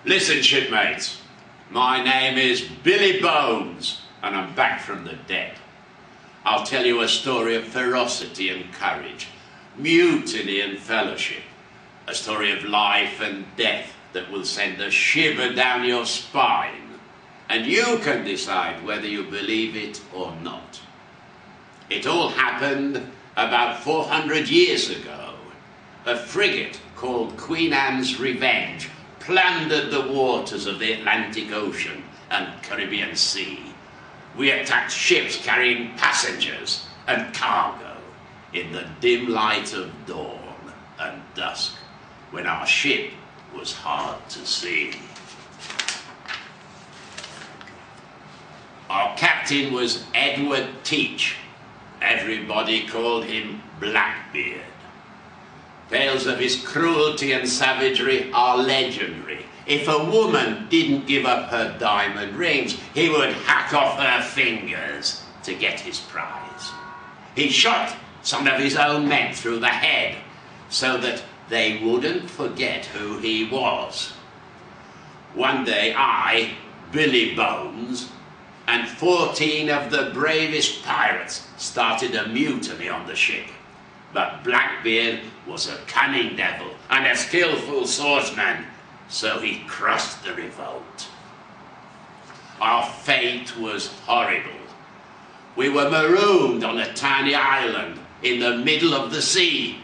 Listen, shipmates, my name is Billy Bones, and I'm back from the dead. I'll tell you a story of ferocity and courage, mutiny and fellowship, a story of life and death that will send a shiver down your spine, and you can decide whether you believe it or not. It all happened about 400 years ago. A frigate called Queen Anne's Revenge plundered the waters of the Atlantic Ocean and Caribbean Sea. We attacked ships carrying passengers and cargo in the dim light of dawn and dusk, when our ship was hard to see. Our captain was Edward Teach. Everybody called him Blackbeard. Tales of his cruelty and savagery are legendary. If a woman didn't give up her diamond rings, he would hack off her fingers to get his prize. He shot some of his own men through the head so that they wouldn't forget who he was. One day I, Billy Bones, and 14 of the bravest pirates started a mutiny on the ship. But Blackbeard was a cunning devil and a skillful swordsman, so he crushed the revolt. Our fate was horrible. We were marooned on a tiny island in the middle of the sea.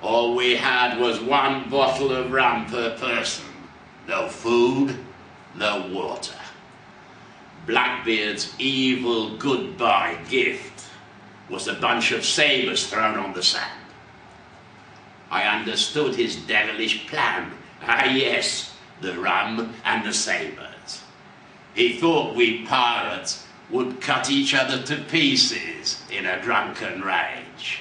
All we had was one bottle of rum per person. No food, no water. Blackbeard's evil goodbye gift was a bunch of sabres thrown on the sand. I understood his devilish plan. Ah yes, the rum and the sabres. He thought we pirates would cut each other to pieces in a drunken rage.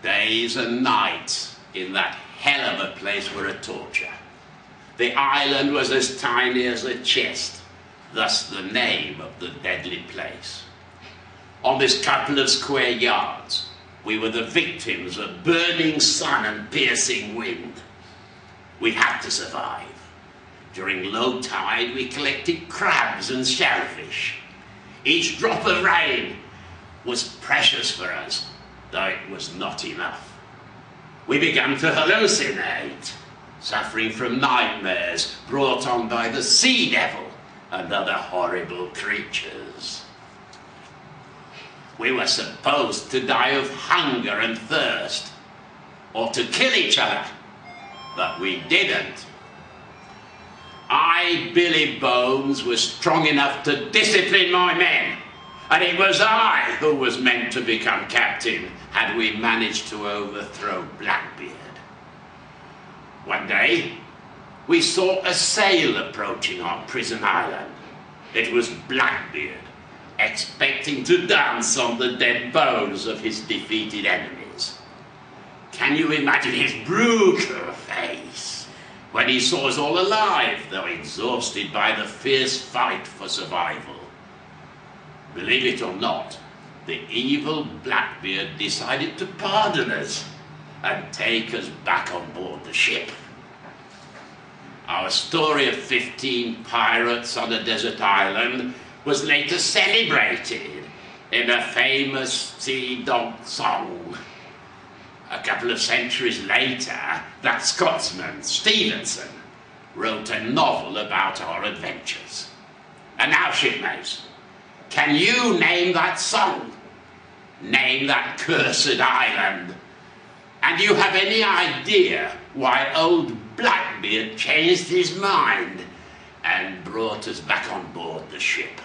Days and nights in that hell of a place were a torture. The island was as tiny as a chest, thus the name of the deadly place. On this couple of square yards, we were the victims of burning sun and piercing wind. We had to survive. During low tide, we collected crabs and shellfish. Each drop of rain was precious for us, though it was not enough. We began to hallucinate, suffering from nightmares brought on by the sea devil and other horrible creatures. We were supposed to die of hunger and thirst, or to kill each other, but we didn't. I, Billy Bones, was strong enough to discipline my men, and it was I who was meant to become captain had we managed to overthrow Blackbeard. One day, we saw a sail approaching our prison island. It was Blackbeard, expecting to dance on the dead bones of his defeated enemies. Can you imagine his brutal face when he saw us all alive, though exhausted by the fierce fight for survival? Believe it or not, the evil Blackbeard decided to pardon us and take us back on board the ship. Our story of 15 pirates on a desert island was later celebrated in a famous sea dog song. A couple of centuries later, that Scotsman, Stevenson, wrote a novel about our adventures. And now, shipmates, can you name that song? Name that cursed island? And do you have any idea why old Blackbeard changed his mind and brought us back on board the ship?